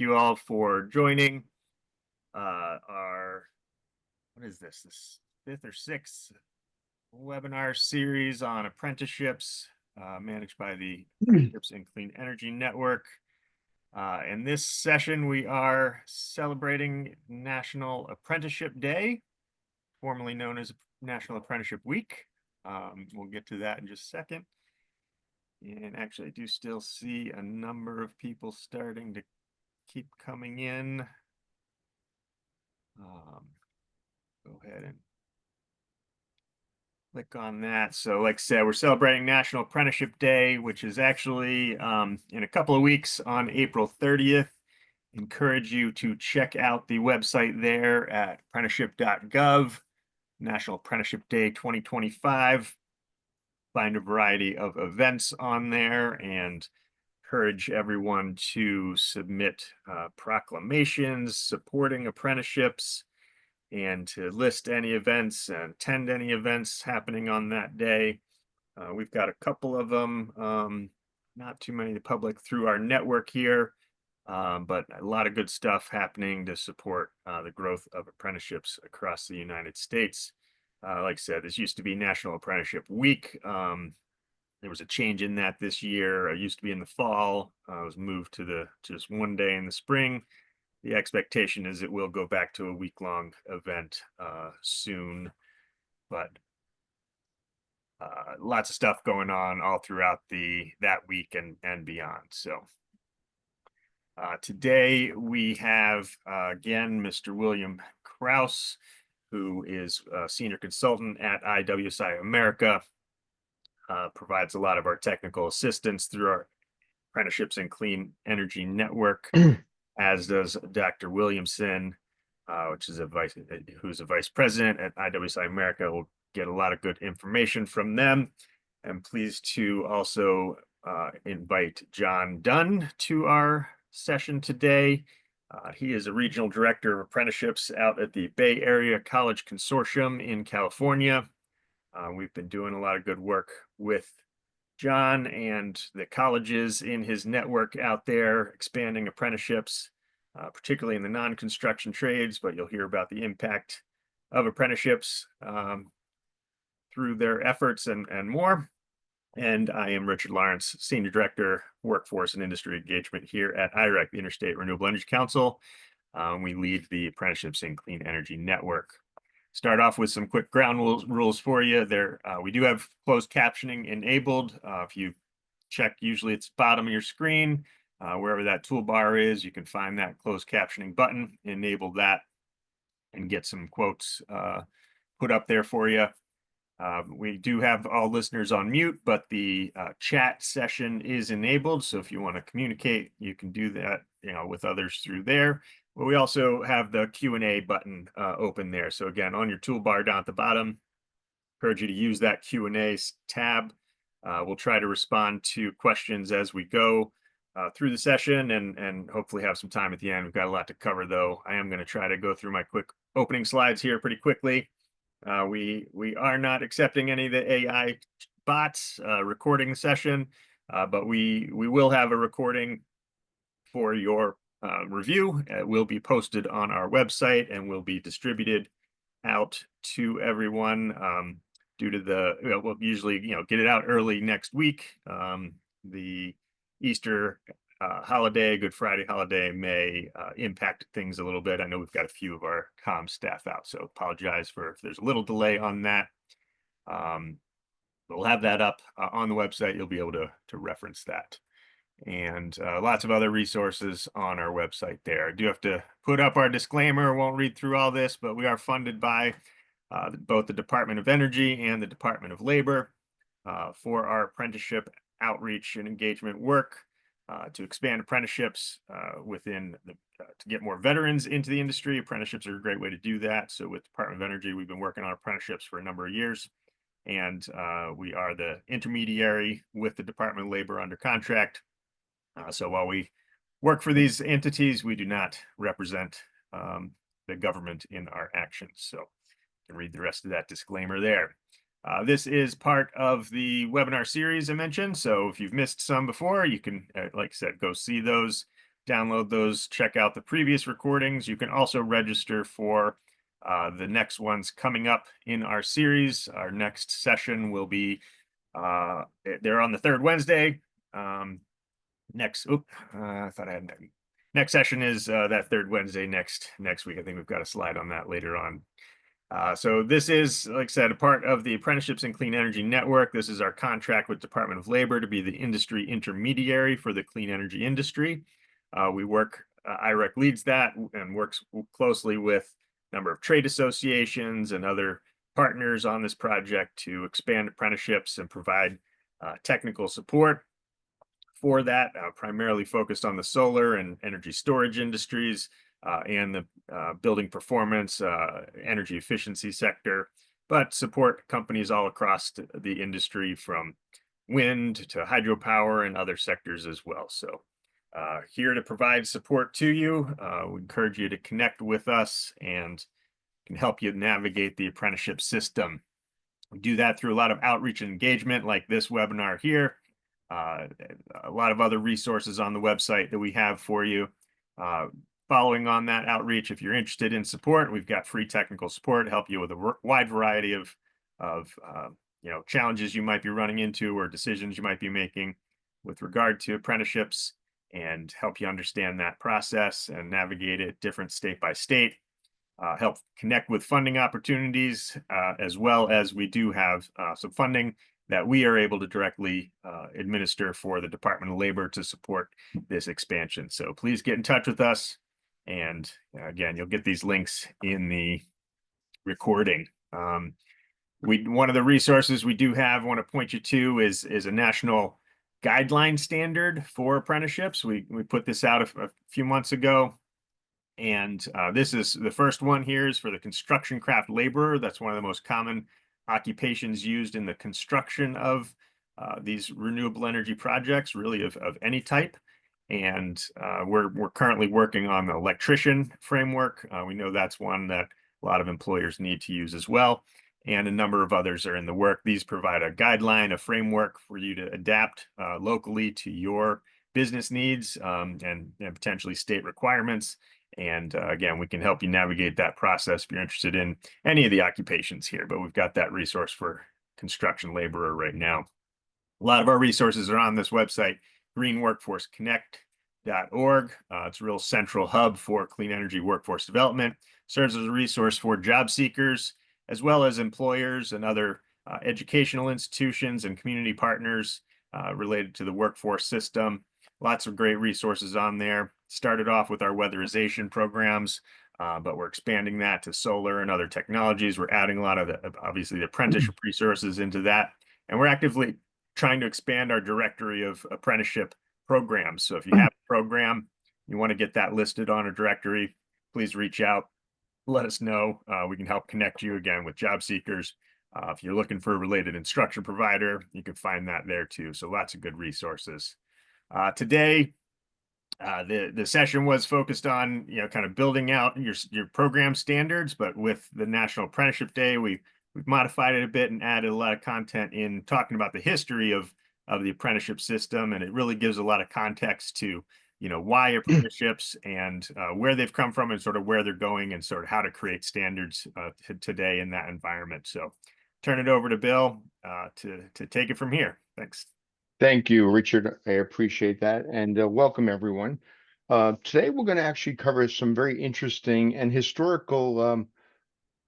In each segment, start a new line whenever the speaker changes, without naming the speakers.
you all for joining what is this fifth or sixth webinar series on apprenticeships managed by the Apprenticeships and Clean Energy Network. In this session, we are celebrating National Apprenticeship Day, formerly known as National Apprenticeship Week. We'll get to that in just a second. And actually, I do still see a number of people starting to keep coming in. Go ahead and click on that. So like I said, we're celebrating National Apprenticeship Day, which is actually in a couple of weeks on April 30th. Encourage you to check out the website there at apprenticeship.gov, National Apprenticeship Day 2025. Find a variety of events on there and encourage everyone to submit proclamations supporting apprenticeships and to list any events and attend any events happening on that day. We've got a couple of them, not too many to public through our network here, but a lot of good stuff happening to support the growth of apprenticeships across the United States. Like I said, this used to be National Apprenticeship Week. There was a change in that this year. It used to be in the fall. It was moved to just one day in the spring. The expectation is it will go back to a week-long event soon, but lots of stuff going on all throughout that week and beyond. So today we have again Mr. William Kraus, who is a senior consultant at IWSI America. Provides a lot of our technical assistance through our Apprenticeships and Clean Energy Network, as does Dr. Williamson, who's a vice president at IWSI America. We'll get a lot of good information from them. I'm pleased to also invite John Dunn to our session today. He is a regional director of apprenticeships out at the Bay Area College Consortium in California. We've been doing a lot of good work with John and the colleges in his network out there, expanding apprenticeships, particularly in the non-construction trades, but you'll hear about the impact of apprenticeships through their efforts and more. And I am Richard Lawrence, Senior Director, Workforce and Industry Engagement here at IREC, the Interstate Renewable Energy Council. We lead the Apprenticeships and Clean Energy Network. Start off with some quick ground rules for you. We do have closed captioning enabled. If you check, usually it's bottom of your screen, wherever that toolbar is, you can find that closed captioning button, enable that, and get some quotes put up there for you. We do have all listeners on mute, but the chat session is enabled. So if you want to communicate, you can do that, with others through there. But we also have the Q&A button open there. So again, on your toolbar down at the bottom, encourage you to use that Q&A tab. We'll try to respond to questions as we go through the session and hopefully have some time at the end. We've got a lot to cover, though. I am going to try to go through my quick opening slides here pretty quickly. We are not accepting any of the AI bots recording the session, but we will have a recording for your review. It will be posted on our website and will be distributed out to everyone due to we'll usually get it out early next week. The Easter holiday, Good Friday holiday may impact things a little bit. I know we've got a few of our comm staff out, so apologize if there's a little delay on that. We'll have that up on the website. You'll be able to reference that. And lots of other resources on our website there. I do have to put up our disclaimer. Won't read through all this, but we are funded by both the Department of Energy and the Department of Labor for our apprenticeship outreach and engagement work to expand apprenticeships to get more veterans into the industry. Apprenticeships are a great way to do that. So with Department of Energy, we've been working on apprenticeships for a number of years. And we are the intermediary with the Department of Labor under contract. So while we work for these entities, we do not represent the government in our actions. So you can read the rest of that disclaimer there. This is part of the webinar series I mentioned. So if you've missed some before, you can, like I said, go see those. download those, check out the previous recordings. You can also register for the next ones coming up in our series. Our next session will be they're on the third Wednesday. I thought I had next session is that third Wednesday next week. I think we've got a slide on that later on. So this is, like I said, a part of the Apprenticeships in Clean Energy Network. This is our contract with Department of Labor to be the industry intermediary for the clean energy industry. IREC leads that and works closely with a number of trade associations and other partners on this project to expand apprenticeships and provide technical support for that, primarily focused on the solar and energy storage industries and the building performance, energy efficiency sector, but support companies all across the industry from wind to hydropower and other sectors as well. So here to provide support to you. We encourage you to connect with us and can help you navigate the apprenticeship system. We do that through a lot of outreach and engagement like this webinar here. A lot of other resources on the website that we have for you. Following on that outreach, if you're interested in support, we've got free technical support to help you with a wide variety of challenges you might be running into or decisions you might be making with regard to apprenticeships, and help you understand that process and navigate it different state by state. Help connect with funding opportunities, as well as we do have some funding that we are able to directly administer for the Department of Labor to support this expansion. So please get in touch with us. And again, you'll get these links in the recording. One of the resources we do have, want to point you to is a national guideline standard for apprenticeships. We put this out a few months ago. And this is the first one here is for the construction craft laborer. That's one of the most common occupations used in the construction of these renewable energy projects, really of any type. And we're currently working on the electrician framework. We know that's one that a lot of employers need to use as well. And a number of others are in the work. These provide a guideline, a framework for you to adapt locally to your business needs and potentially state requirements. And again, we can help you navigate that process if you're interested in any of the occupations here, but we've got that resource for construction laborer right now. A lot of our resources are on this website, greenworkforceconnect.org. It's a real central hub for clean energy workforce development, serves as a resource for job seekers, as well as employers and other educational institutions and community partners related to the workforce system. Lots of great resources on there. Started off with our weatherization programs, but we're expanding that to solar and other technologies. We're adding a lot of obviously the apprenticeship resources into that. And we're actively trying to expand our directory of apprenticeship programs. So if you have a program, you want to get that listed on a directory, please reach out. Let us know. We can help connect you again with job seekers. If you're looking for a related instruction provider, you can find that there too. So lots of good resources. Today, the session was focused on kind of building out your program standards, but with the National Apprenticeship Day, we've modified it a bit and added a lot of content in talking about the history of the apprenticeship system, and it really gives a lot of context to why apprenticeships and where they've come from and sort of where they're going and sort of how to create standards today in that environment. So turn it over to Bill to take it from here. Thanks.
Thank you, Richard. I appreciate that. And welcome, everyone. Today, we're going to actually cover some very interesting and historical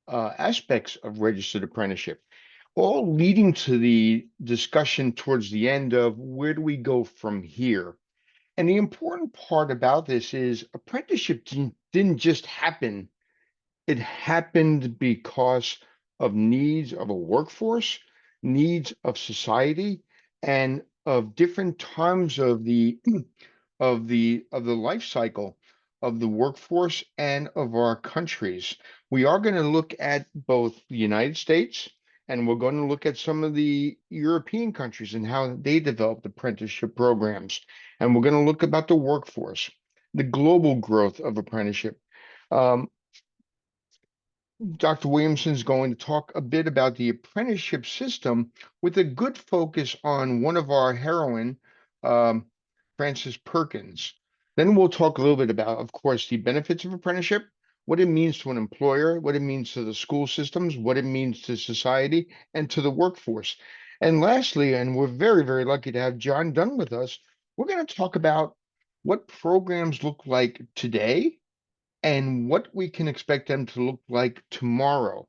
aspects of registered apprenticeship, all leading to the discussion towards the end of where do we go from here. And the important part about this is apprenticeship didn't just happen. It happened because of needs of a workforce, needs of society, and of different times of the life cycle of the workforce and of our countries. We are going to look at both the United States, and we're going to look at some of the European countries and how they developed apprenticeship programs. And we're going to look about the workforce, the global growth of apprenticeship. Dr. Williamson is going to talk a bit about the apprenticeship system with a good focus on one of our heroine, Frances Perkins. Then we'll talk a little bit about, of course, the benefits of apprenticeship, what it means to an employer, what it means to the school systems, what it means to society, and to the workforce. And lastly, and we're very, very lucky to have John Dunn with us, we're going to talk about what programs look like today and what we can expect them to look like tomorrow,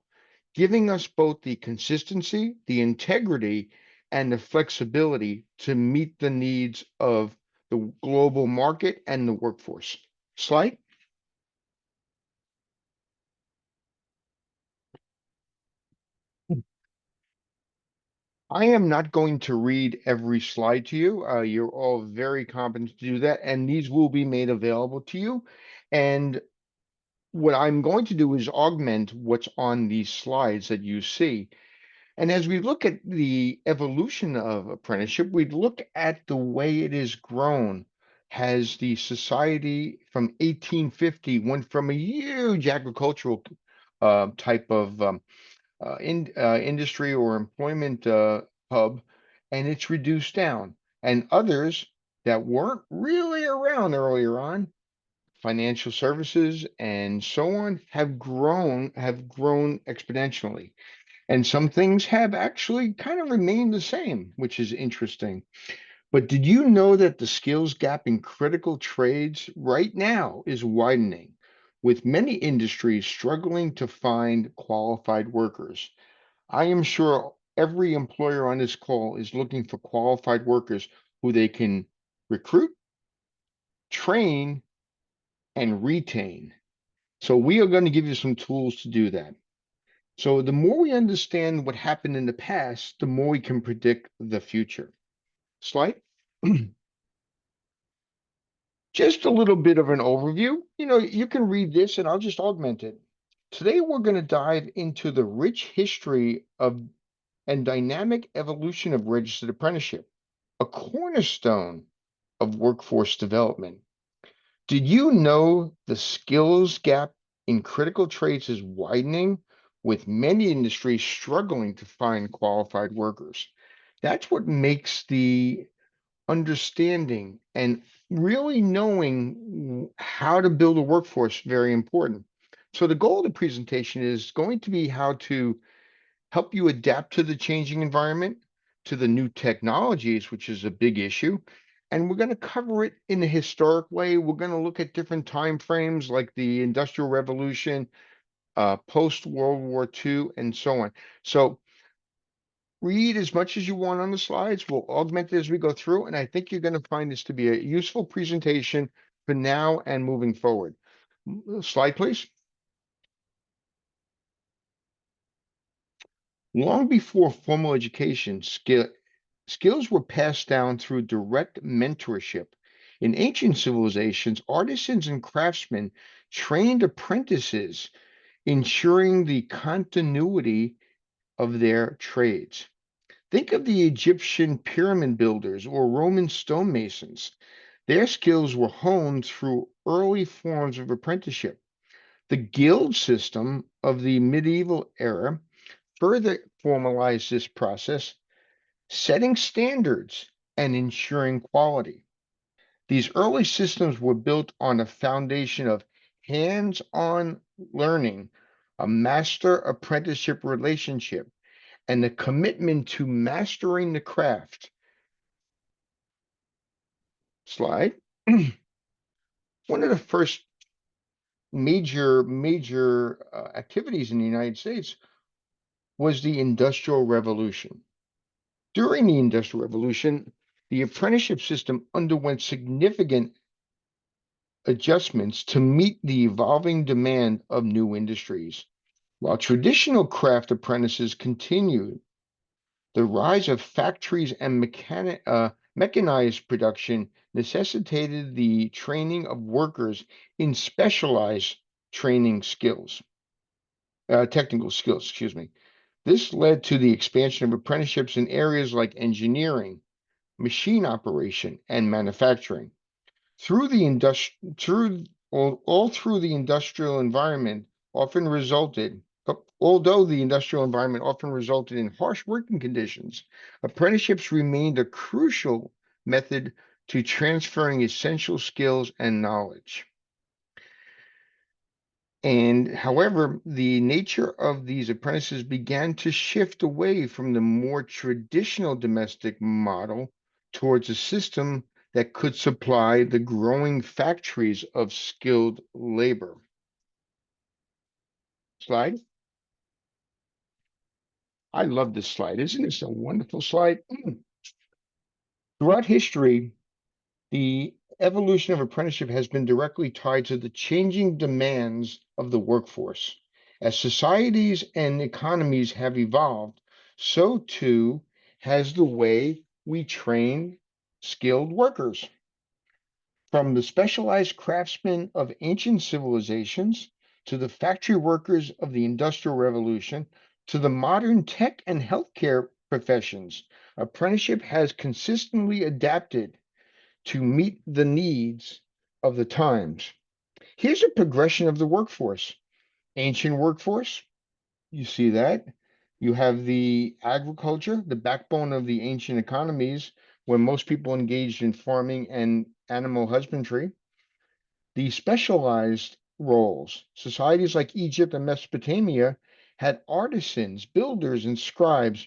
giving us both the consistency, the integrity, and the flexibility to meet the needs of the global market and the workforce. Slide. I am not going to read every slide to you. You're all very competent to do that, and these will be made available to you. And what I'm going to do is augment what's on these slides that you see. And as we look at the evolution of apprenticeship, we look at the way it has grown. Has the society from 1850 went from a huge agricultural type of industry or employment hub, and it's reduced down. And others that weren't really around earlier on, financial services and so on, have grown exponentially. And some things have actually kind of remained the same, which is interesting. But did you know that the skills gap in critical trades right now is widening, with many industries struggling to find qualified workers? I am sure every employer on this call is looking for qualified workers who they can recruit, train, and retain. So we are going to give you some tools to do that. So the more we understand what happened in the past, the more we can predict the future. Slide. Just a little bit of an overview. You can read this and I'll just augment it. Today, we're going to dive into the rich history of and dynamic evolution of registered apprenticeship, a cornerstone of workforce development. Did you know the skills gap in critical trades is widening, with many industries struggling to find qualified workers? That's what makes the understanding and really knowing how to build a workforce very important. So the goal of the presentation is going to be how to help you adapt to the changing environment, to the new technologies, which is a big issue. And we're going to cover it in a historic way. We're going to look at different time frames like the Industrial Revolution, post World War II, and so on. So read as much as you want on the slides. We'll augment it as we go through, and I think you're going to find this to be a useful presentation for now and moving forward. Slide, please. Long before formal education, skills were passed down through direct mentorship. In ancient civilizations, artisans and craftsmen trained apprentices, ensuring the continuity of their trades. Think of the Egyptian pyramid builders or Roman stonemasons. Their skills were honed through early forms of apprenticeship. The guild system of the medieval era further formalized this process, setting standards and ensuring quality. These early systems were built on a foundation of hands on learning, a master apprenticeship relationship, and the commitment to mastering the craft. Slide. One of the first major activities in the United States was the Industrial Revolution. During the Industrial Revolution, the apprenticeship system underwent significant adjustments to meet the evolving demand of new industries. While traditional craft apprentices continued, the rise of factories and mechanized production necessitated the training of workers in specialized training skills, technical skills, excuse me. This led to the expansion of apprenticeships in areas like engineering, machine operation, and manufacturing. All through the industrial environment often resulted, although the industrial environment often resulted in harsh working conditions, apprenticeships remained a crucial method to transferring essential skills and knowledge. And however, the nature of these apprentices began to shift away from the more traditional domestic model towards a system that could supply the growing factories of skilled labor. Slide. I love this slide. Isn't this a wonderful slide? Throughout history, the evolution of apprenticeship has been directly tied to the changing demands of the workforce. As societies and economies have evolved, so too has the way we train skilled workers. From the specialized craftsmen of ancient civilizations to the factory workers of the Industrial Revolution to the modern tech and healthcare professions, apprenticeship has consistently adapted to meet the needs of the times. Here's a progression of the workforce. Ancient workforce, you see that. You have the agriculture, the backbone of the ancient economies, where most people engaged in farming and animal husbandry. The specialized roles, societies like Egypt and Mesopotamia had artisans, builders, and scribes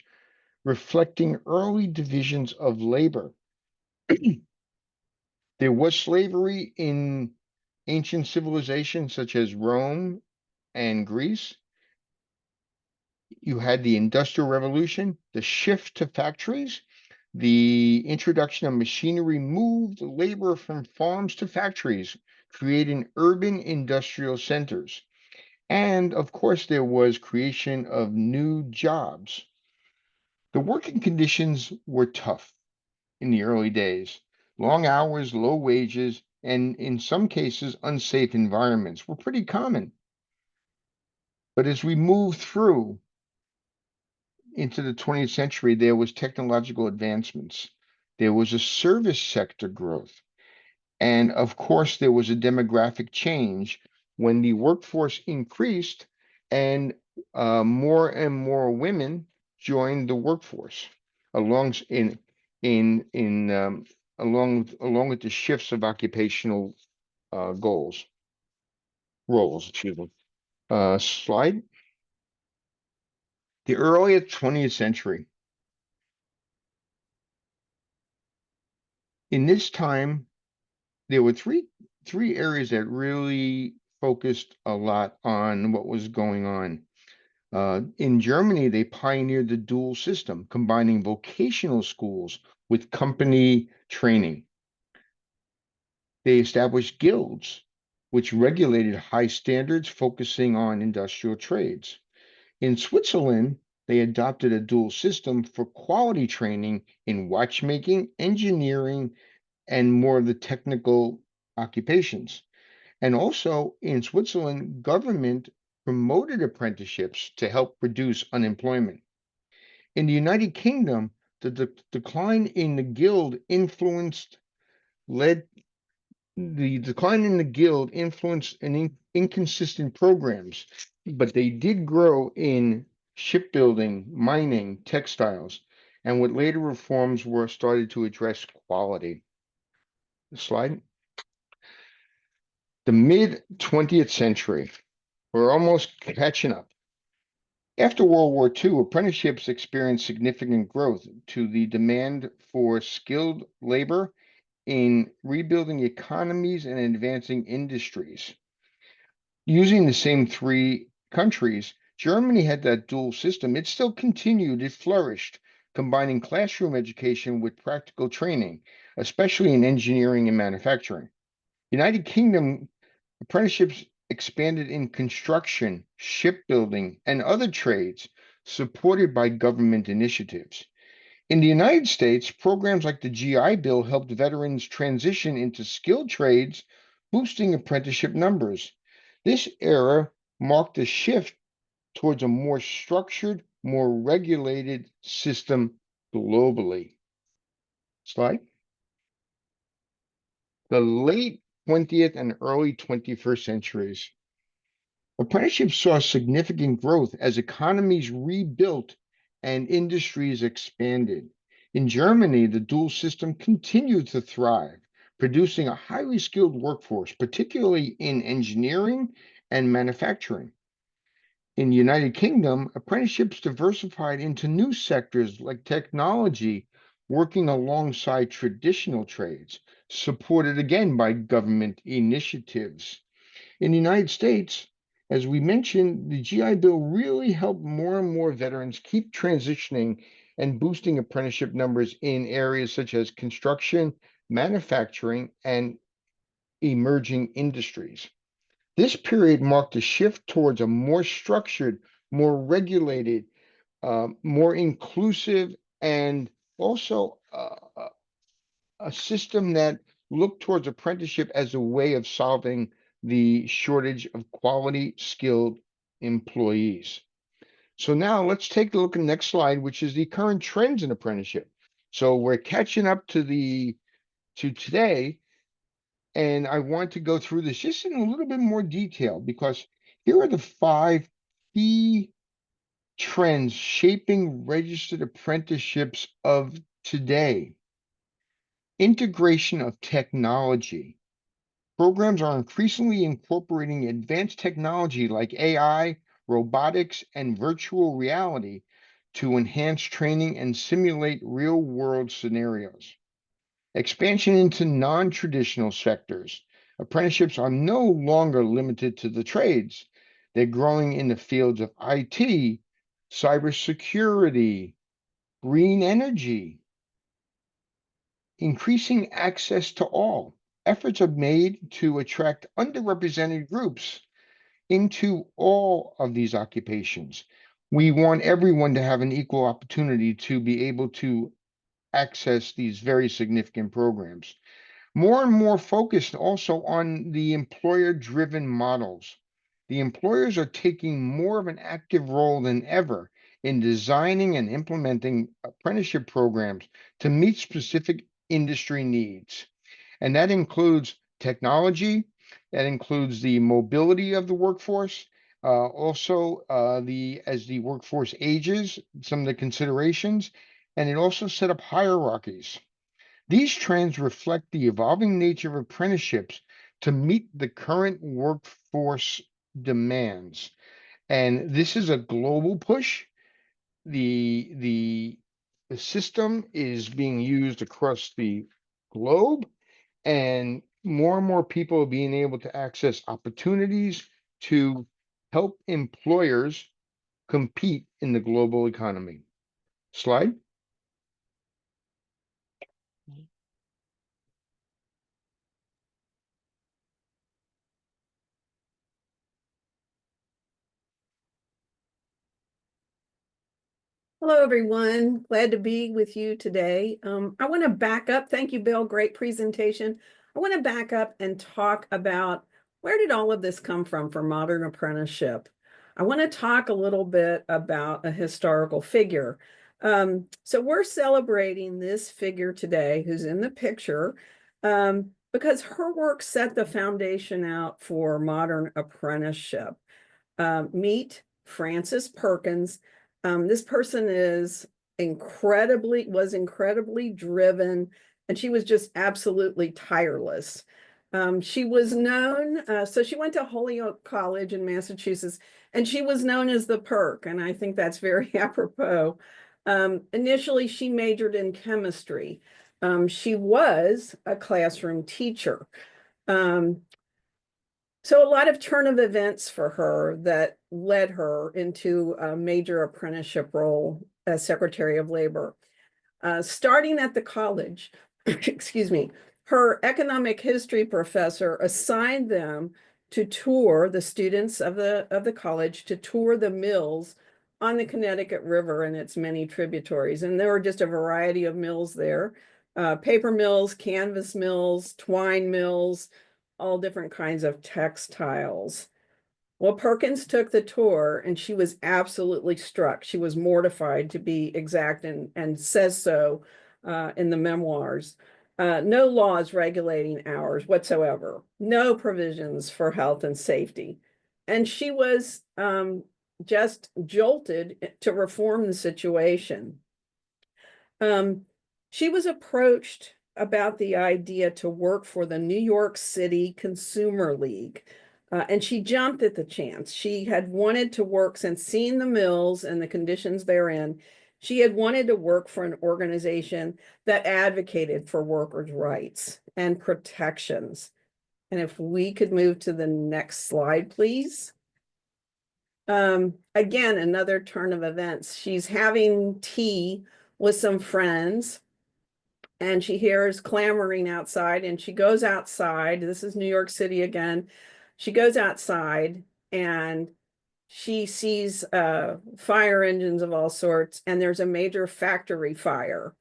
reflecting early divisions of labor. There was slavery in ancient civilizations such as Rome and Greece. You had the Industrial Revolution, the shift to factories, the introduction of machinery moved labor from farms to factories, creating urban industrial centers. And of course, there was creation of new jobs. The working conditions were tough in the early days. Long hours, low wages, and in some cases, unsafe environments were pretty common. But as we move through into the 20th century, there was technological advancements. There was a service sector growth. And of course, there was a demographic change when the workforce increased and more and more women joined the workforce along along with the shifts of occupational roles. Excuse me. Slide. The early 20th century. In this time, there were three areas that really focused a lot on what was going on. In Germany, they pioneered the dual system, combining vocational schools with company training. They established guilds, which regulated high standards, focusing on industrial trades. In Switzerland, they adopted a dual system for quality training in watchmaking, engineering, and more of the technical occupations. And also in Switzerland, government promoted apprenticeships to help reduce unemployment. In the United Kingdom, the decline in the guild led the decline in the guild influenced inconsistent programs, but they did grow in shipbuilding, mining, textiles, and what later reforms were started to address quality. Slide. The mid 20th century, we're almost catching up. After World War II, apprenticeships experienced significant growth to the demand for skilled labor in rebuilding economies and advancing industries. Using the same three countries, Germany had that dual system. It still continued, it flourished, combining classroom education with practical training, especially in engineering and manufacturing. United Kingdom apprenticeships expanded in construction, shipbuilding, and other trades, supported by government initiatives. In the United States, programs like the GI Bill helped veterans transition into skilled trades, boosting apprenticeship numbers. This era marked a shift towards a more structured, more regulated system globally. Slide. The late 20th and early 21st centuries. Apprenticeships saw significant growth as economies rebuilt and industries expanded. In Germany, the dual system continued to thrive, producing a highly skilled workforce, particularly in engineering and manufacturing. In the United Kingdom, apprenticeships diversified into new sectors like technology, working alongside traditional trades, supported again by government initiatives. In the United States, as we mentioned, the GI Bill really helped more and more veterans keep transitioning and boosting apprenticeship numbers in areas such as construction, manufacturing, and emerging industries. This period marked a shift towards a more structured, more regulated, more inclusive, and also a system that looked towards apprenticeship as a way of solving the shortage of quality, skilled employees. So now let's take a look at the next slide, which is the current trends in apprenticeship. So we're catching up to today, and I want to go through this just in a little bit more detail because here are the 5 key trends shaping registered apprenticeships of today. Integration of technology. Programs are increasingly incorporating advanced technology like AI, robotics, and virtual reality to enhance training and simulate real-world scenarios. Expansion into non-traditional sectors. Apprenticeships are no longer limited to the trades. They're growing in the fields of IT, cybersecurity, green energy, increasing access to all. Efforts are made to attract underrepresented groups into all of these occupations. We want everyone to have an equal opportunity to be able to access these very significant programs. More and more focused also on the employer-driven models. The employers are taking more of an active role than ever in designing and implementing apprenticeship programs to meet specific industry needs. And that includes technology, that includes the mobility of the workforce, also as the workforce ages, some of the considerations, and it also set up hierarchies. These trends reflect the evolving nature of apprenticeships to meet the current workforce demands. And this is a global push. The system is being used across the globe, and more people are being able to access opportunities to help employers compete in the global economy. Slide.
Hello, everyone. Glad to be with you today. I want to back up. Thank you, Bill. Great presentation. I want to back up and talk about where did all of this come from for modern apprenticeship. I want to talk a little bit about a historical figure. So we're celebrating this figure today who's in the picture because her work set the foundation out for modern apprenticeship. Meet Frances Perkins. This person was incredibly driven, and she was just absolutely tireless. She was known, so she went to Holyoke College in Massachusetts, and she was known as the Perk, and I think that's very apropos. Initially, she majored in chemistry. She was a classroom teacher. So a lot of turn of events for her that led her into a major apprenticeship role as Secretary of Labor. Starting at the college, excuse me, her economic history professor assigned them to tour the students of the college to tour the mills on the Connecticut River and its many tributaries. And there were just a variety of mills there, paper mills, canvas mills, twine mills, all different kinds of textiles. Well, Perkins took the tour and she was absolutely struck. She was mortified, to be exact, and says so in the memoirs. No laws regulating hours whatsoever, no provisions for health and safety. And she was just jolted to reform the situation. She was approached about the idea to work for the New York City Consumer League. And she jumped at the chance. She had wanted to work since seeing the mills and the conditions therein. She had wanted to work for an organization that advocated for workers' rights and protections. And if we could move to the next slide, please. Again, another turn of events. She's having tea with some friends and she hears clamoring outside and she goes outside. This is New York City again. She goes outside and she sees fire engines of all sorts, and there's a major factory fire.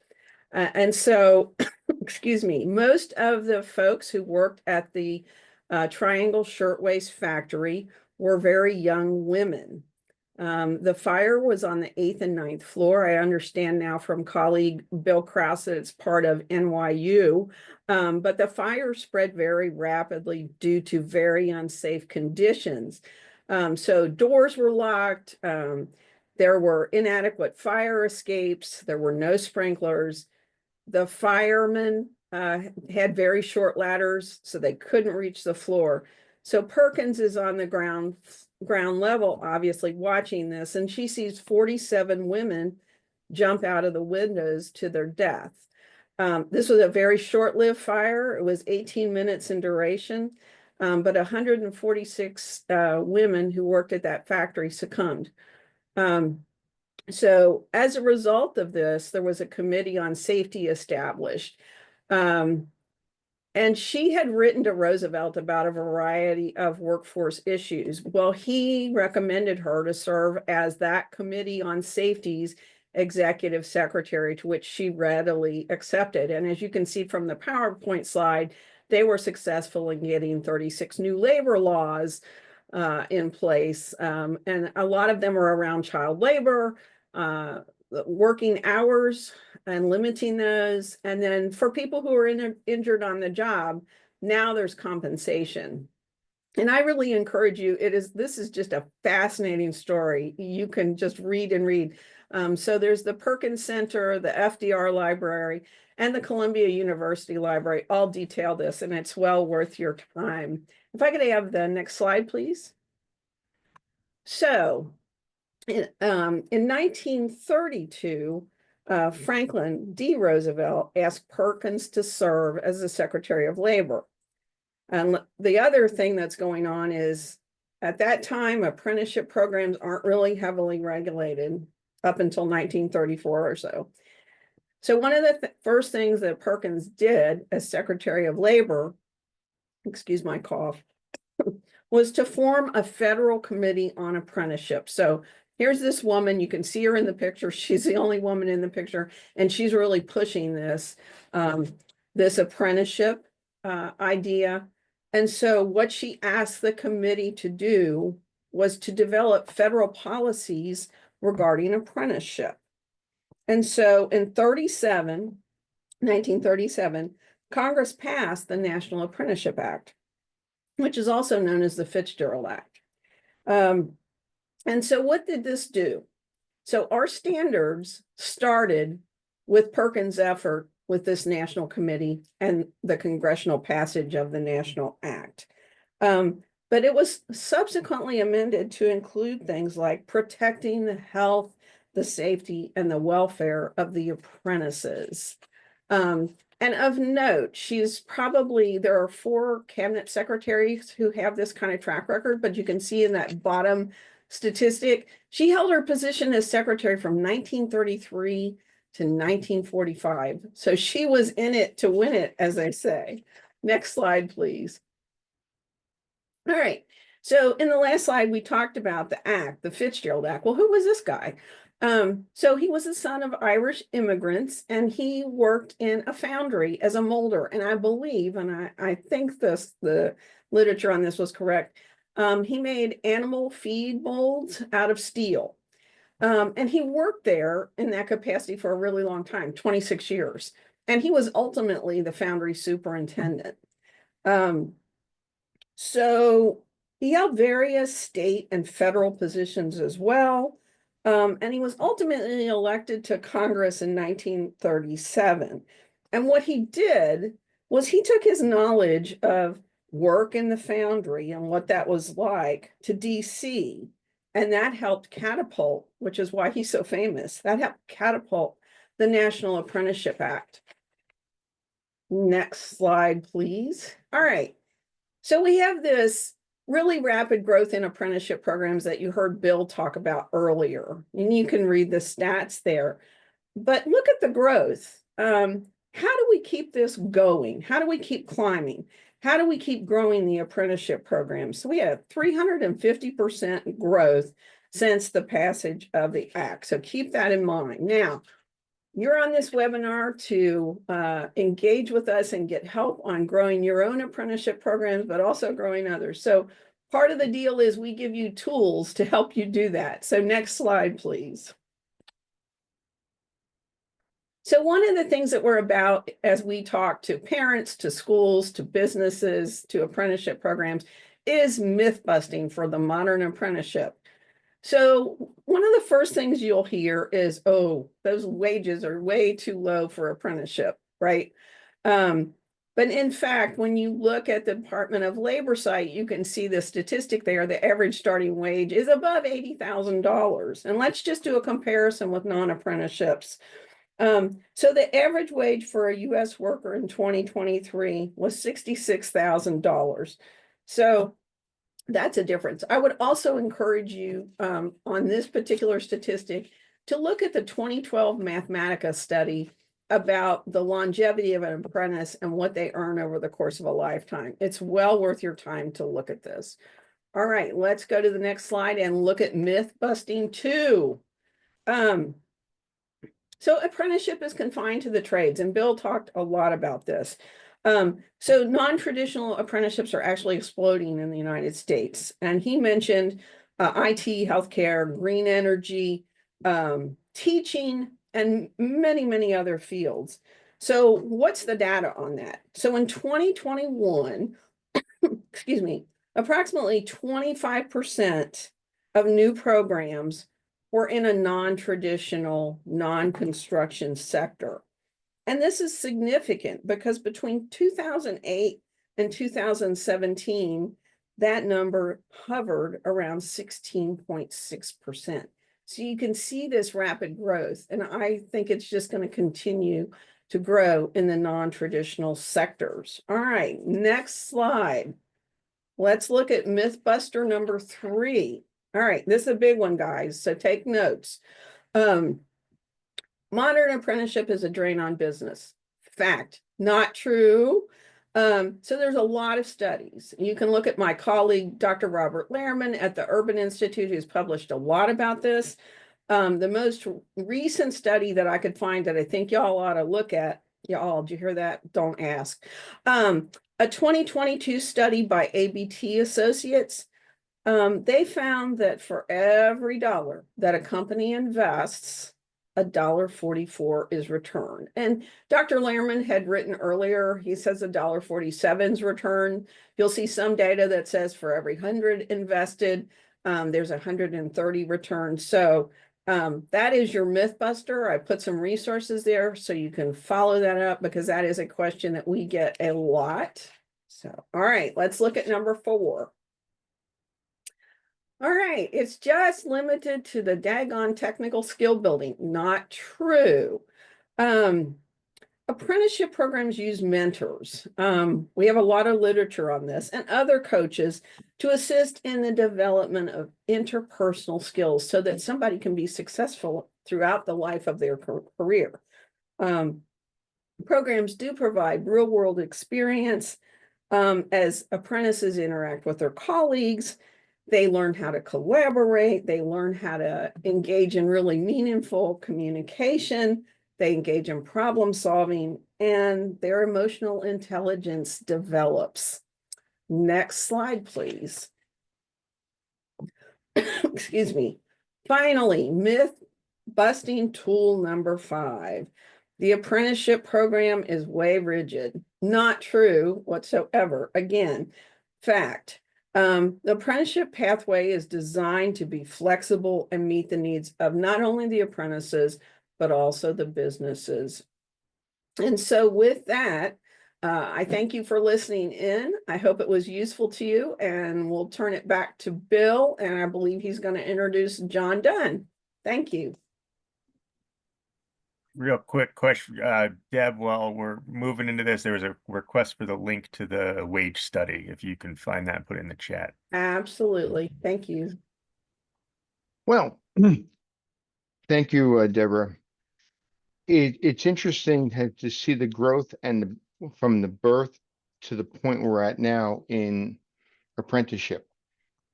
And so, excuse me, most of the folks who worked at the Triangle Shirtwaist Factory were very young women. The fire was on the 8th and 9th floor. I understand now from colleague Bill Krause that it's part of NYU, but the fire spread very rapidly due to very unsafe conditions. So doors were locked. There were inadequate fire escapes. There were no sprinklers. The firemen had very short ladders, so they couldn't reach the floor. So Perkins is on the ground level, obviously watching this, and she sees 47 women jump out of the windows to their death. This was a very short-lived fire. It was 18 minutes in duration, but 146 women who worked at that factory succumbed. So as a result of this, there was a committee on safety established. And she had written to Roosevelt about a variety of workforce issues. Well, he recommended her to serve as that committee on safety's executive secretary, to which she readily accepted. And as you can see from the PowerPoint slide, they were successful in getting 36 new labor laws in place. And a lot of them are around child labor, working hours and limiting those. And then for people who are injured on the job, now there's compensation. And I really encourage you, this is just a fascinating story. You can just read and read. So there's the Perkins Center, the FDR Library, and the Columbia University Library all detail this, and it's well worth your time. If I could have the next slide, please. So in 1932, Franklin D. Roosevelt asked Perkins to serve as the Secretary of Labor. And the other thing that's going on is at that time, apprenticeship programs aren't really heavily regulated up until 1934 or so. So one of the first things that Perkins did as Secretary of Labor, excuse my cough, was to form a federal committee on apprenticeship. So here's this woman, you can see her in the picture. She's the only woman in the picture, and she's really pushing this, this apprenticeship idea. And so what she asked the committee to do was to develop federal policies regarding apprenticeship. And so in 1937, Congress passed the National Apprenticeship Act, which is also known as the Fitzgerald Act. And so what did this do? So our standards started with Perkins' effort with this national committee and the congressional passage of the National Act. But it was subsequently amended to include things like protecting the health, the safety, and the welfare of the apprentices. And of note, there are 4 cabinet secretaries who have this kind of track record, but you can see in that bottom statistic, she held her position as secretary from 1933 to 1945. So she was in it to win it, as they say. Next slide, please. All right. So in the last slide, we talked about the act, the Fitzgerald Act. Well, who was this guy? So he was the son of Irish immigrants, and he worked in a foundry as a molder. And I believe, and I think the literature on this was correct, he made animal feed molds out of steel. And he worked there in that capacity for a really long time, 26 years. And he was ultimately the foundry superintendent. So he held various state and federal positions as well. And he was ultimately elected to Congress in 1937. And what he did was he took his knowledge of work in the foundry and what that was like to DC. And that helped catapult, which is why he's so famous, that helped catapult the National Apprenticeship Act. Next slide, please. All right. So we have this really rapid growth in apprenticeship programs that you heard Bill talk about earlier, and you can read the stats there. But look at the growth. How do we keep this going? How do we keep climbing? How do we keep growing the apprenticeship program? So we have 350% growth since the passage of the act. So keep that in mind. Now, you're on this webinar to engage with us and get help on growing your own apprenticeship programs, but also growing others. So part of the deal is we give you tools to help you do that. So next slide, please. So one of the things that we're about as we talk to parents, to schools, to businesses, to apprenticeship programs is myth busting for the modern apprenticeship. So one of the first things you'll hear is, oh, those wages are way too low for apprenticeship, right? But in fact, when you look at the Department of Labor site, you can see the statistic there. The average starting wage is above $80,000. And let's just do a comparison with non-apprenticeships. So the average wage for a US worker in 2023 was $66,000. So that's a difference. I would also encourage you on this particular statistic to look at the 2012 Mathematica study about the longevity of an apprentice and what they earn over the course of a lifetime. It's well worth your time to look at this. All right, let's go to the next slide and look at myth busting 2. So apprenticeship is confined to the trades, and Bill talked a lot about this. So non-traditional apprenticeships are actually exploding in the United States. And he mentioned IT, healthcare, green energy, teaching, and many, many other fields. So what's the data on that? So in 2021, excuse me, approximately 25% of new programs were in a non-traditional, non-construction sector. And this is significant because between 2008 and 2017, that number hovered around 16.6%. So you can see this rapid growth. And I think it's just going to continue to grow in the non-traditional sectors. All right, next slide. Let's look at Mythbuster number 3. All right, this is a big one, guys. So take notes. Modern apprenticeship is a drain on business. Fact, not true. So there's a lot of studies. You can look at my colleague, Dr. Robert Lehrman at the Urban Institute, who's published a lot about this. The most recent study that I could find that I think y'all ought to look at, y'all, did you hear that? Don't ask. A 2022 study by ABT Associates, they found that for every dollar that a company invests, $1.44 is returned. And Dr. Lehrman had written earlier, he says $1.47 is returned. You'll see some data that says for every 100 invested, there's 130 returned. So that is your Mythbuster. I put some resources there so you can follow that up because that is a question that we get a lot. So, all right, let's look at number 4. All right, it's just limited to the daggone technical skill building. Not true. Apprenticeship programs use mentors. We have a lot of literature on this and other coaches to assist in the development of interpersonal skills so that somebody can be successful throughout the life of their career. Programs do provide real-world experience as apprentices interact with their colleagues. They learn how to collaborate. They learn how to engage in really meaningful communication. They engage in problem solving, and their emotional intelligence develops. Next slide, please. Excuse me. Finally, myth busting tool number 5. The apprenticeship program is way rigid. Not true whatsoever. Again, fact. The apprenticeship pathway is designed to be flexible and meet the needs of not only the apprentices, but also the businesses. And so with that, I thank you for listening in. I hope it was useful to you, and we'll turn it back to Bill, and I believe he's going to introduce John Dunn. Thank you.
Real quick question, Deb, while we're moving into this, there was a request for the link to the wage study. If you can find that, put it in the chat.
Absolutely. Thank you.
Well, thank you, Deborah. It's interesting to see the growth and from the birth to the point we're at now in apprenticeship.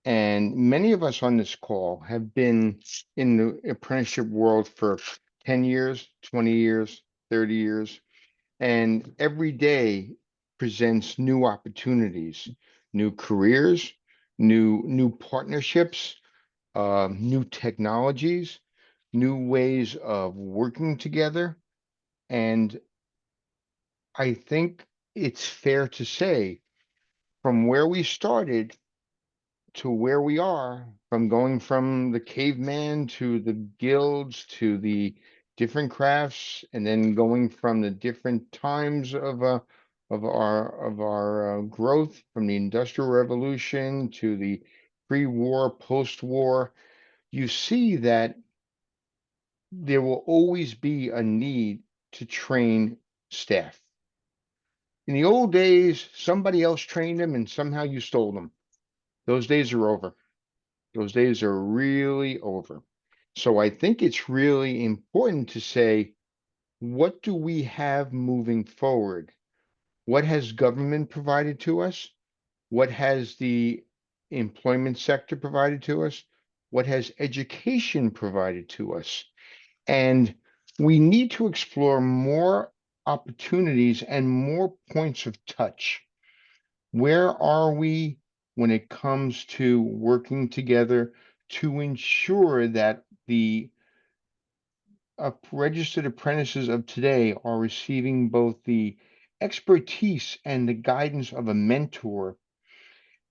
And many of us on this call have been in the apprenticeship world for 10 years, 20 years, 30 years. And every day presents new opportunities, new careers, new partnerships, new technologies, new ways of working together. And I think it's fair to say from where we started to where we are, from going from the caveman to the guilds to the different crafts, and then going from the different times of our growth from the Industrial Revolution to the pre-war, post-war, you see that there will always be a need to train staff. In the old days, somebody else trained them and somehow you stole them. Those days are over. Those days are really over. So I think it's really important to say, what do we have moving forward? What has government provided to us? What has the employment sector provided to us? What has education provided to us? And we need to explore more opportunities and more points of touch. Where are we when it comes to working together to ensure that the registered apprentices of today are receiving both the expertise and the guidance of a mentor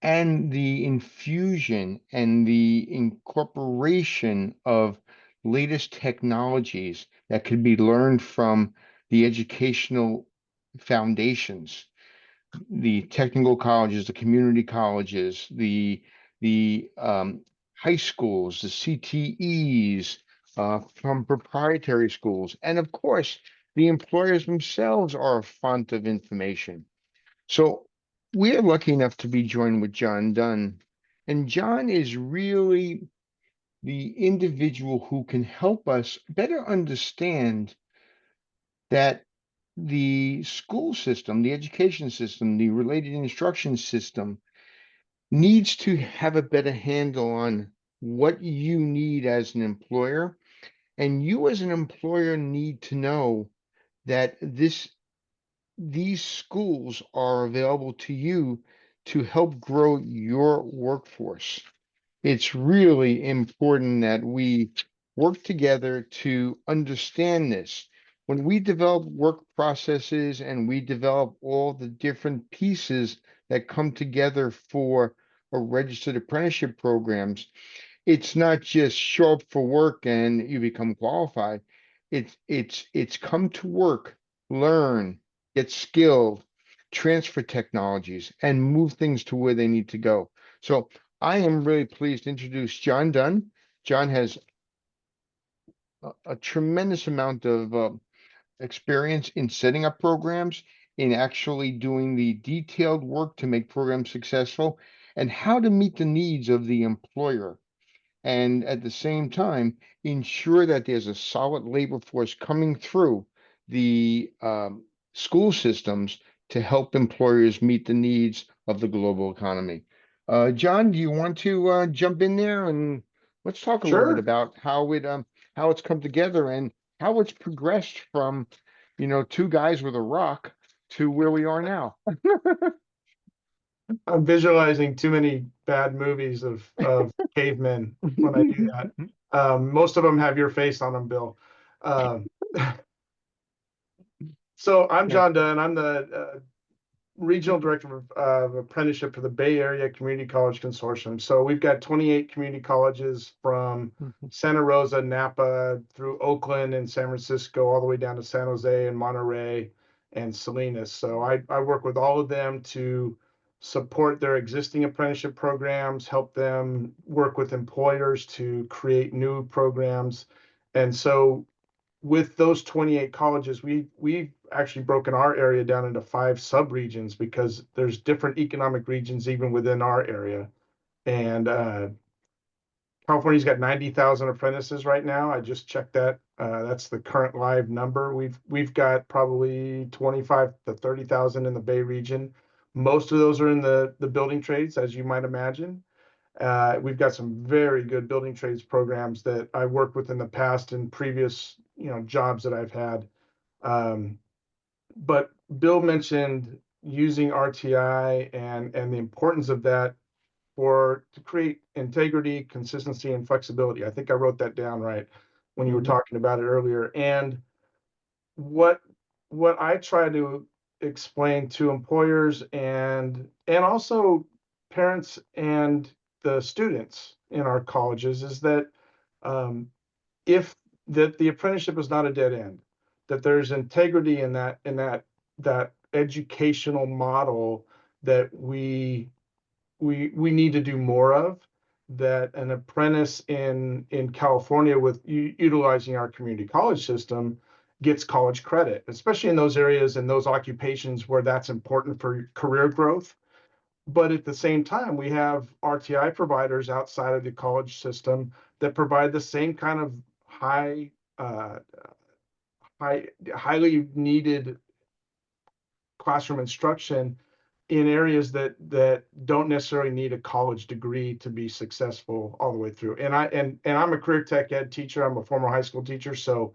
and the infusion and the incorporation of latest technologies that could be learned from the educational foundations, the technical colleges, the community colleges, the high schools, the CTEs, from proprietary schools, and of course, the employers themselves are a font of information. So we are lucky enough to be joined with John Dunn, and John is really the individual who can help us better understand that the school system, the education system, the related instruction system needs to have a better handle on what you need as an employer. And you as an employer need to know that these schools are available to you to help grow your workforce. It's really important that we work together to understand this. When we develop work processes and we develop all the different pieces that come together for a registered apprenticeship programs, it's not just show up for work and you become qualified. It's come to work, learn, get skilled, transfer technologies, and move things to where they need to go. So I am really pleased to introduce John Dunn. John has a tremendous amount of experience in setting up programs, in actually doing the detailed work to make programs successful, and how to meet the needs of the employer. And at the same time, ensure that there's a solid labor force coming through the school systems to help employers meet the needs of the global economy. John, do you want to jump in there and let's talk a little bit
Sure.
about how it's come together and how it's progressed from, two guys with a rock to where we are now.
I'm visualizing too many bad movies of cavemen when I do that. Most of them have your face on them, Bill. Um, so I'm
Yeah.
John Dunn. I'm the regional director of apprenticeship for the Bay Area Community College Consortium. So we've got 28 community colleges from Santa Rosa, Napa, through Oakland and San Francisco, all the way down to San Jose and Monterey and Salinas. So I work with all of them to support their existing apprenticeship programs, help them work with employers to create new programs. And so with those 28 colleges, we've actually broken our area down into 5 subregions because there's different economic regions even within our area. And California's got 90,000 apprentices right now. I just checked that. That's the current live number. We've got probably 25 to 30,000 in the Bay region. Most of those are in the building trades, as you might imagine. We've got some very good building trades programs that I worked with in the past and previous, jobs that I've had. But Bill mentioned using RTI and the importance of that to create integrity, consistency, and flexibility. I think I wrote that down right when you were talking about it earlier. And what I try to explain to employers and also parents and the students in our colleges is that if that the apprenticeship is not a dead end, that there's integrity in that educational model that we need to do more of, that an apprentice in California with utilizing our community college system gets college credit, especially in those areas and those occupations where that's important for career growth. But at the same time, we have RTI providers outside of the college system that provide the same kind of uh, highly needed classroom instruction in areas that don't necessarily need a college degree to be successful all the way through. And I'm a career tech ed teacher. I'm a former high school teacher, so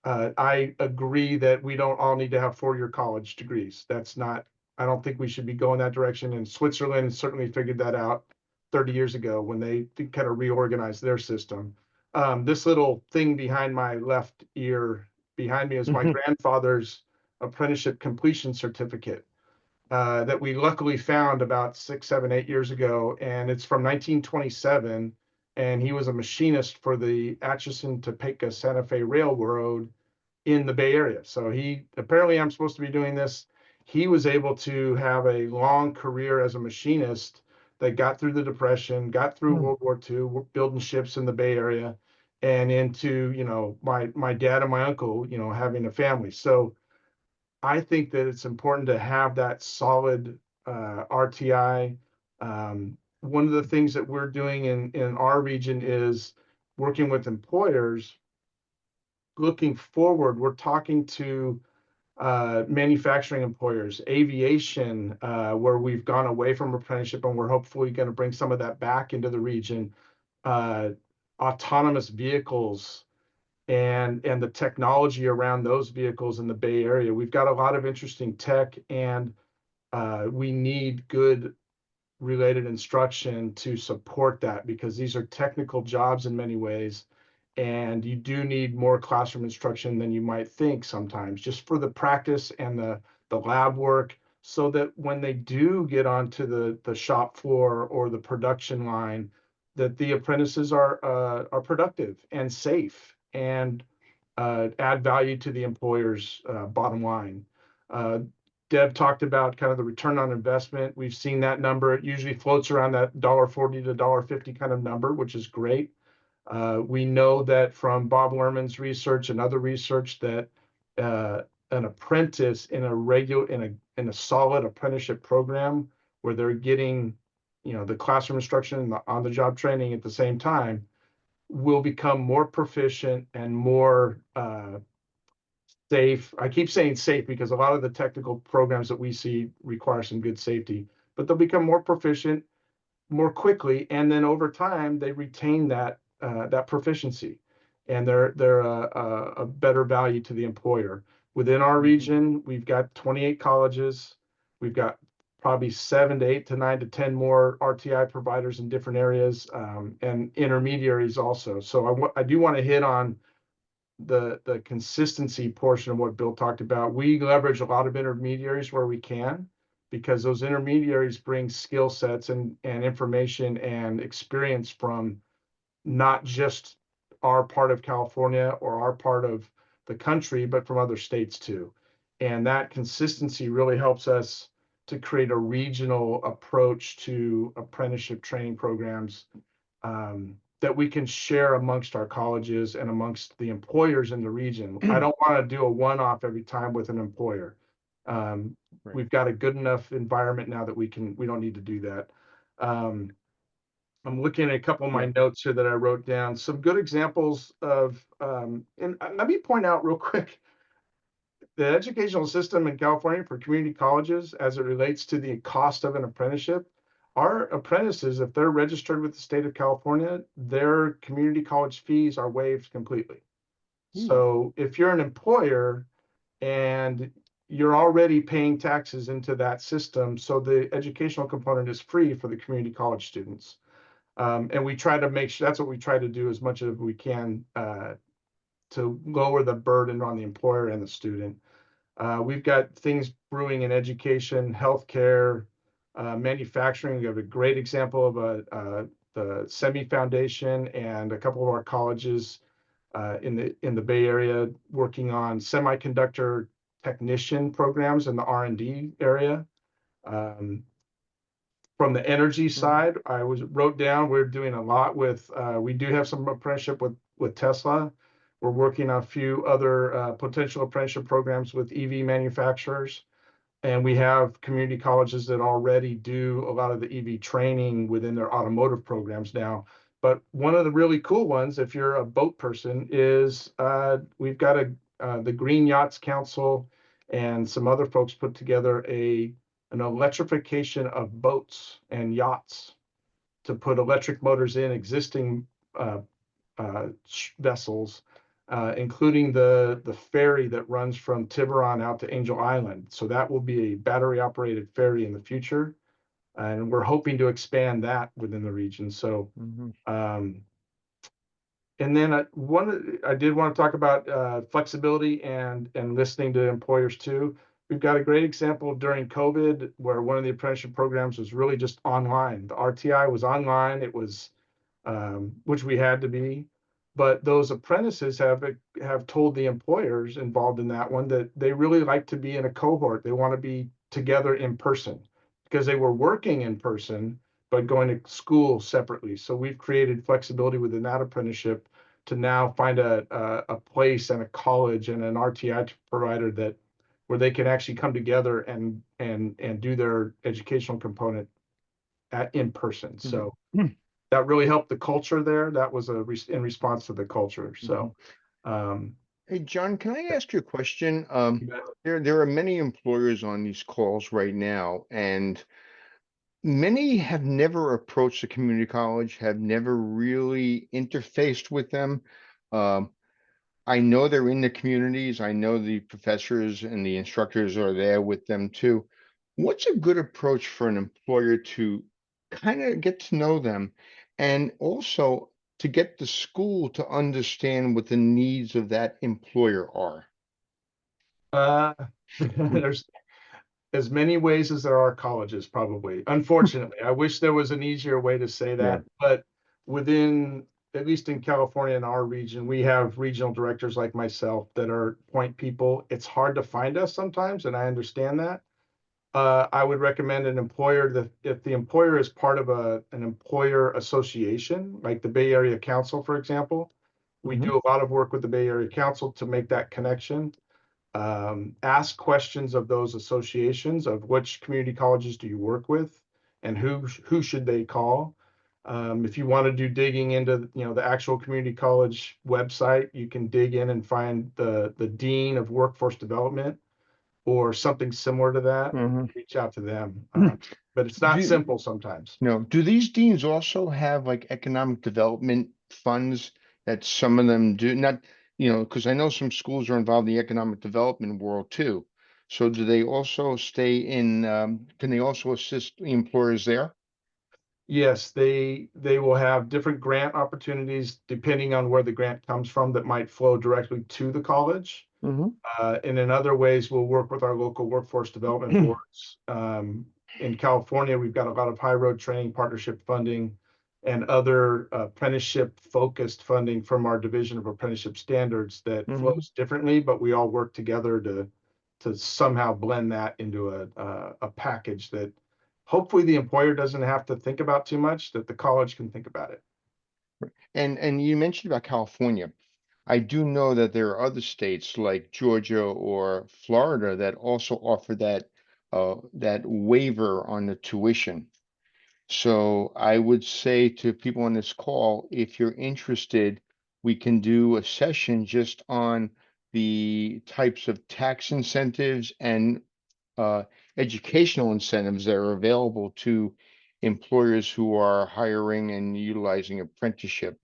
I agree that we don't all need to have 4-year college degrees. That's not. I don't think we should be going that direction. And Switzerland certainly figured that out 30 years ago when they kind of reorganized their system. This little thing behind my left ear behind me is my grandfather's apprenticeship completion certificate that we luckily found about 6, 7, 8 years ago, and it's from 1927. And he was a machinist for the Atchison, Topeka, Santa Fe Railroad in the Bay Area. So apparently I'm supposed to be doing this. He was able to have a long career as a machinist that got through the Depression, got through World War II, building ships in the Bay Area, and into, my dad and my uncle, having a family. So I think that it's important to have that solid RTI. One of the things that we're doing in our region is working with employers. Looking forward, we're talking to manufacturing employers, aviation, where we've gone away from apprenticeship and we're hopefully going to bring some of that back into the region. Autonomous vehicles, and the technology around those vehicles in the Bay Area. We've got a lot of interesting tech, and we need good related instruction to support that because these are technical jobs in many ways. And you do need more classroom instruction than you might think sometimes, just for the practice and the lab work, so that when they do get onto the shop floor or the production line, that the apprentices are productive and safe and add value to the employer's bottom line. Deb talked about kind of the return on investment. We've seen that number. It usually floats around that $1.40 to $1.50 kind of number, which is great. We know that from Bob Lerman's research and other research that an apprentice in a solid apprenticeship program where they're getting, the classroom instruction and the on-the-job training at the same time will become more proficient and more safe. I keep saying safe because a lot of the technical programs that we see require some good safety, but they'll become more proficient more quickly, and then over time they retain that proficiency, and they're a better value to the employer. Within our region, we've got 28 colleges. We've got probably 7 to 8 to 9 to 10 more RTI providers in different areas, and intermediaries also. So I do want to hit on the consistency portion of what Bill talked about. We leverage a lot of intermediaries where we can, because those intermediaries bring skill sets and information and experience from not just our part of California or our part of the country, but from other states too. And that consistency really helps us to create a regional approach to apprenticeship training programs that we can share amongst our colleges and amongst the employers in the region. I don't want to do a one-off every time with an employer.
Right.
We've got a good enough environment now that we don't need to do that. I'm looking at a couple of my
Yeah.
notes here that I wrote down. Some good examples of, and let me point out real quick, the educational system in California for community colleges, as it relates to the cost of an apprenticeship, our apprentices, if they're registered with the state of California, their community college fees are waived completely. So if you're an employer and you're already paying taxes into that system, so the educational component is free for the community college students. And we try to make sure that's what we try to do as much as we can to lower the burden on the employer and the student. We've got things brewing in education, healthcare, manufacturing. We have a great example of the SEMI Foundation and a couple of our colleges in the Bay Area working on semiconductor technician programs in the R&D area. From the energy side, I wrote down, we're doing a lot with, we do have some apprenticeship with Tesla. We're working on a few other potential apprenticeship programs with EV manufacturers. And we have community colleges that already do a lot of the EV training within their automotive programs now. But one of the really cool ones, if you're a boat person, is we've got the Green Yachts Council and some other folks put together an electrification of boats and yachts to put electric motors in existing vessels, including the ferry that runs from Tiburon out to Angel Island. So that will be a battery operated ferry in the future. And we're hoping to expand that within the region. So, and then I did want to talk about flexibility and listening to employers too. We've got a great example during COVID where one of the apprenticeship programs was really just online. The RTI was online. It was, which we had to be, but those apprentices have told the employers involved in that one that they really like to be in a cohort. They want to be together in person because they were working in person, but going to school separately. So we've created flexibility within that apprenticeship to now find a place and a college and an RTI provider that where they can actually come together and do their educational component in person. So that really helped the culture there. That was in response to the culture. So,
Hey, John, can I ask you a question?
you bet.
There are many employers on these calls right now, and many have never approached the community college, have never really interfaced with them. I know they're in the communities. I know the professors and the instructors are there with them too. What's a good approach for an employer to kind of get to know them and also to get the school to understand what the needs of that employer are?
There's as many ways as there are colleges, probably. Unfortunately, I wish there was an easier way to say that, but within, at least in California, in our region, we have regional directors like myself that are point people. It's hard to find us sometimes, and I understand that. I would recommend an employer that if the employer is part of an employer association, like the Bay Area Council, for example, we do a lot of work with the Bay Area Council to make that connection. Ask questions of those associations of which community colleges do you work with and who should they call. If you want to do digging into the actual community college website, you can dig in and find the dean of workforce development or something similar to that. Reach out to them, but it's not simple sometimes.
No, do these deans also have like economic development funds that some of them do? Not, because I know some schools are involved in the economic development world too. So do they also stay in, can they also assist the employers there?
Yes, they will have different grant opportunities depending on where the grant comes from that might flow directly to the college.
Mm-hmm.
And in other ways, we'll work with our local workforce development boards. In California, we've got a lot of high road training partnership funding and other apprenticeship focused funding from our Division of Apprenticeship Standards that flows differently, but we all work together to somehow blend that into a package that hopefully the employer doesn't have to think about too much, that the college can think about it.
And you mentioned about California. I do know that there are other states like Georgia or Florida that also offer that waiver on the tuition. So I would say to people on this call, if you're interested, we can do a session just on the types of tax incentives and uh, educational incentives that are available to employers who are hiring and utilizing apprenticeship.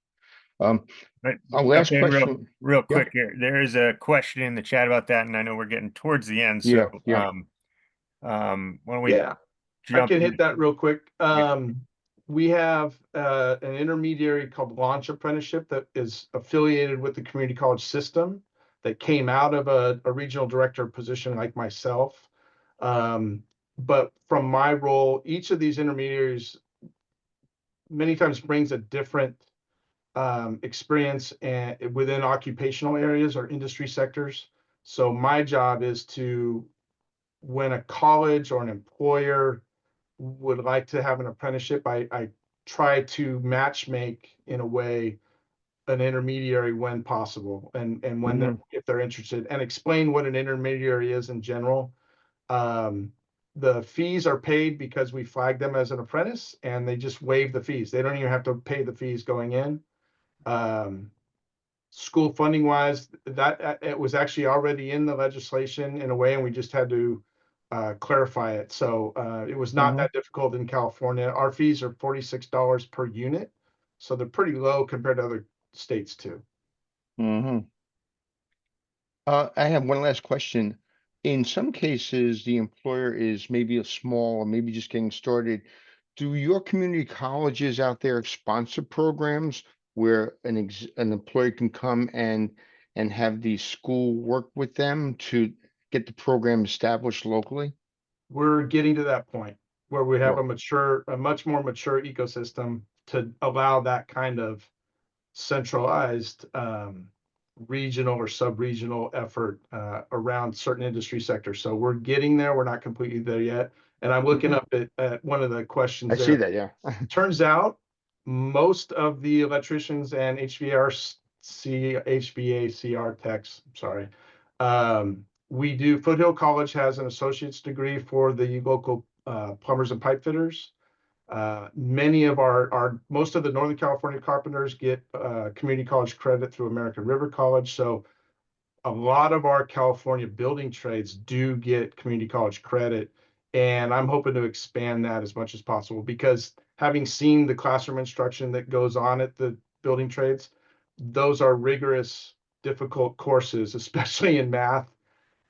Right.
Our last
Okay,
question.
real
Yeah,
quick here. There is a question in the chat about that, and I know we're getting towards the end. So,
yeah.
why don't we
Yeah, I
jump
can hit
in?
that real quick.
Yeah.
We have an intermediary called Launch Apprenticeship that is affiliated with the community college system that came out of a regional director position like myself. But from my role, each of these intermediaries many times brings a different experience and within occupational areas or industry sectors. So my job is to, when a college or an employer would like to have an apprenticeship, I try to match make in a way an intermediary when possible and when they're if they're interested, and explain what an intermediary is in general. The fees are paid because we flag them as an apprentice, and they just waive the fees. They don't even have to pay the fees going in. School funding wise, that it was actually already in the legislation in a way, and we just had to clarify it. So it was not that difficult in California. Our fees are $46 per unit, so they're pretty low compared to other states too.
I have one last question. In some cases, the employer is maybe a small or maybe just getting started. Do your community colleges out there sponsor programs where an employee can come and have the school work with them to get the program established locally?
We're getting to that point where we have
Well,
a much more mature ecosystem to allow that kind of centralized regional or sub-regional effort around certain industry sectors. So we're getting there. We're not completely there yet. And I'm looking up at one of the
I
questions
see
there.
that, yeah.
Turns out most of the electricians and HVACR techs, sorry, we do, Foothill College has an associate's degree for the local plumbers and pipe fitters. Many of most of the Northern California carpenters get community college credit through American River College. So a lot of our California building trades do get community college credit. And I'm hoping to expand that as much as possible, because having seen the classroom instruction that goes on at the building trades, those are rigorous, difficult courses, especially in math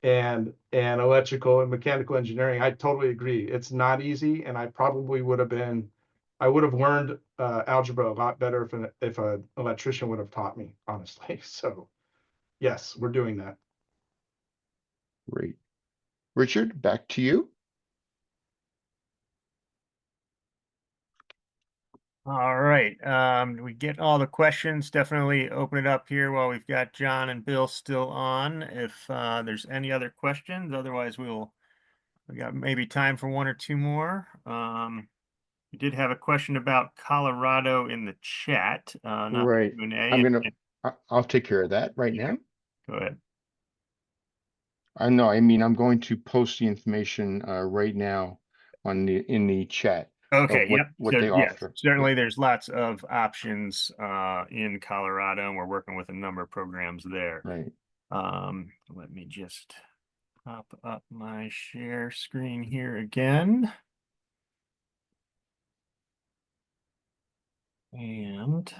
and electrical and mechanical engineering. I totally agree. It's not easy, and I probably would have learned algebra a lot better if an electrician would have taught me, honestly. So yes, we're doing that.
Great. Richard, back to you.
All right. We get all the questions. Definitely open it up here while we've got John and Bill still on. If there's any other questions, otherwise we got maybe time for one or two more. We did have a question about Colorado in the chat, not the
Right.
Q&A.
I'll take care of that right now.
Go ahead.
I know, I mean, I'm going to post the information right now in the chat.
Okay,
Of what
So
they
yes,
offer.
certainly
Yeah.
there's lots of options in Colorado, and we're working with a number of programs there.
Right.
Let me just pop up my share screen here again. And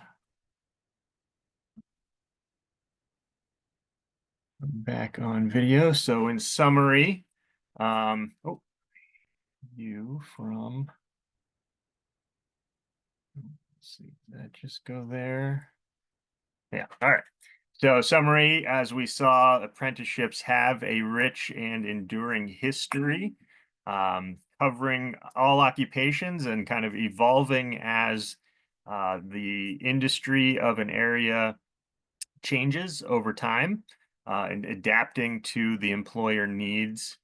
back on video. So in summary, you from Let's see, did that just go there? Yeah, all right. So summary, as we saw, apprenticeships have a rich and enduring history, covering all occupations and kind of evolving as the industry of an area changes over time, and adapting to the employer needs,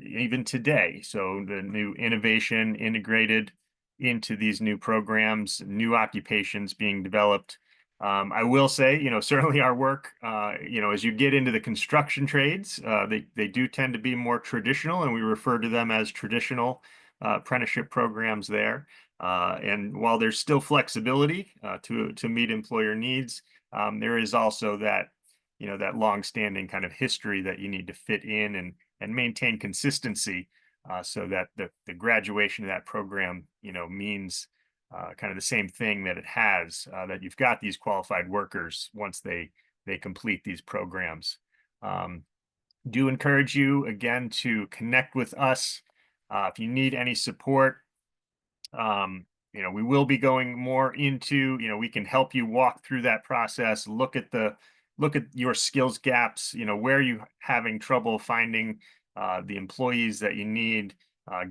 even today. So the new innovation integrated into these new programs, new occupations being developed. I will say, certainly our work, as you get into the construction trades, they do tend to be more traditional, and we refer to them as traditional apprenticeship programs there. And while there's still flexibility to meet employer needs, there is also that, that longstanding kind of history that you need to fit in and maintain consistency, so that the graduation of that program, means kind of the same thing that it has, that you've got these qualified workers once they complete these programs. Do encourage you again to connect with us if you need any support. We will be going more into, we can help you walk through that process, look at your skills gaps, where you having trouble finding the employees that you need,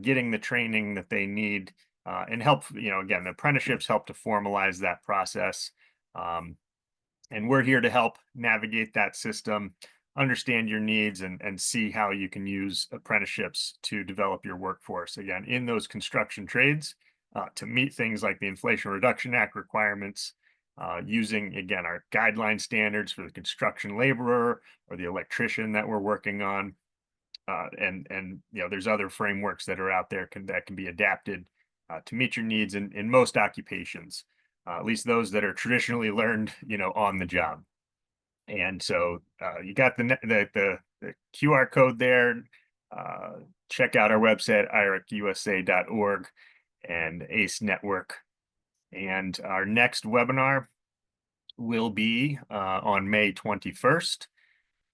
getting the training that they need, and help, again, the apprenticeships help to formalize that process. And we're here to help navigate that system, understand your needs, and see how you can use apprenticeships to develop your workforce, again, in those construction trades, to meet things like the Inflation Reduction Act requirements, using, again, our guideline standards for the construction laborer or the electrician that we're working on. And there's other frameworks that are out there that can be adapted to meet your needs in most occupations, at least those that are traditionally learned, on the job. And so you got the QR code there. Check out our website, iricusa.org, and ACE Network. And our next webinar will be on May 21st.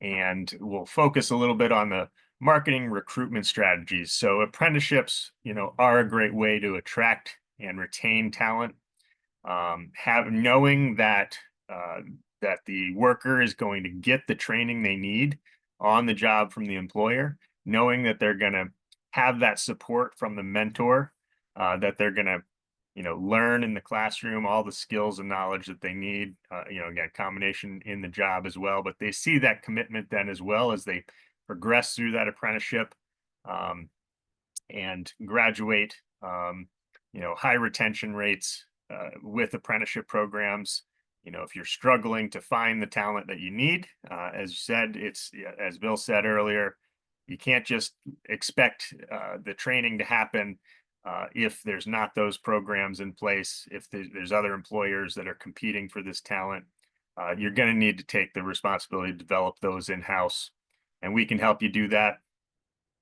And we'll focus a little bit on the marketing recruitment strategies. So apprenticeships, are a great way to attract and retain talent. Knowing that that the worker is going to get the training they need on the job from the employer, knowing that they're going to have that support from the mentor, that they're going to, learn in the classroom all the skills and knowledge that they need, again, combination in the job as well, but they see that commitment then as well as they progress through that apprenticeship, and graduate, high retention rates with apprenticeship programs. If you're struggling to find the talent that you need, as you said, as Bill said earlier, you can't just expect the training to happen if there's not those programs in place. If there's other employers that are competing for this talent, you're going to need to take the responsibility to develop those in-house, and we can help you do that.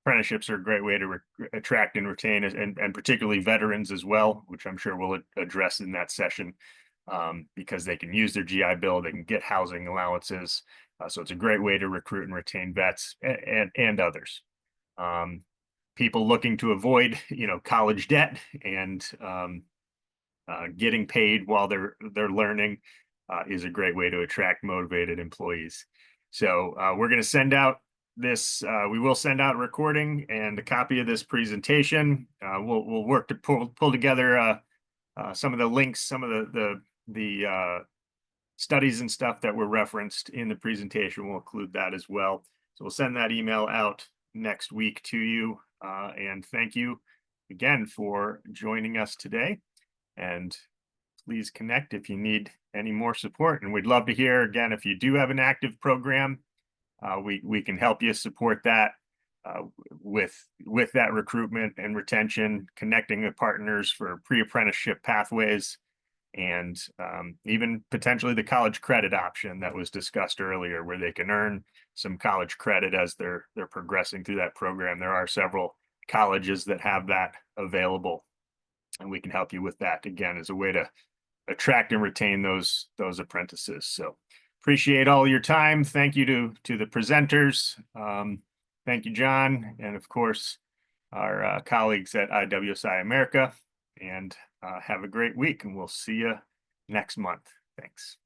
Apprenticeships are a great way to attract and retain, and particularly veterans as well, which I'm sure we'll address in that session, because they can use their GI Bill, they can get housing allowances. So it's a great way to recruit and retain vets and others. People looking to avoid, college debt and getting paid while they're learning is a great way to attract motivated employees. So we're going to send out this. We will send out a recording and a copy of this presentation. We'll work to pull together some of the links, some of the studies and stuff that were referenced in the presentation. We'll include that as well. So we'll send that email out next week to you. And thank you again for joining us today. And please connect if you need any more support. And we'd love to hear, again, if you do have an active program, we can help you support that with that recruitment and retention, connecting with partners for pre-apprenticeship pathways, and even potentially the college credit option that was discussed earlier, where they can earn some college credit as they're progressing through that program. There are several colleges that have that available, and we can help you with that, again, as a way to attract and retain those apprentices. So appreciate all your time. Thank you to the presenters. Thank you, John, and of course, our colleagues at IWSI America. and have a great week, and we'll see you next month. Thanks.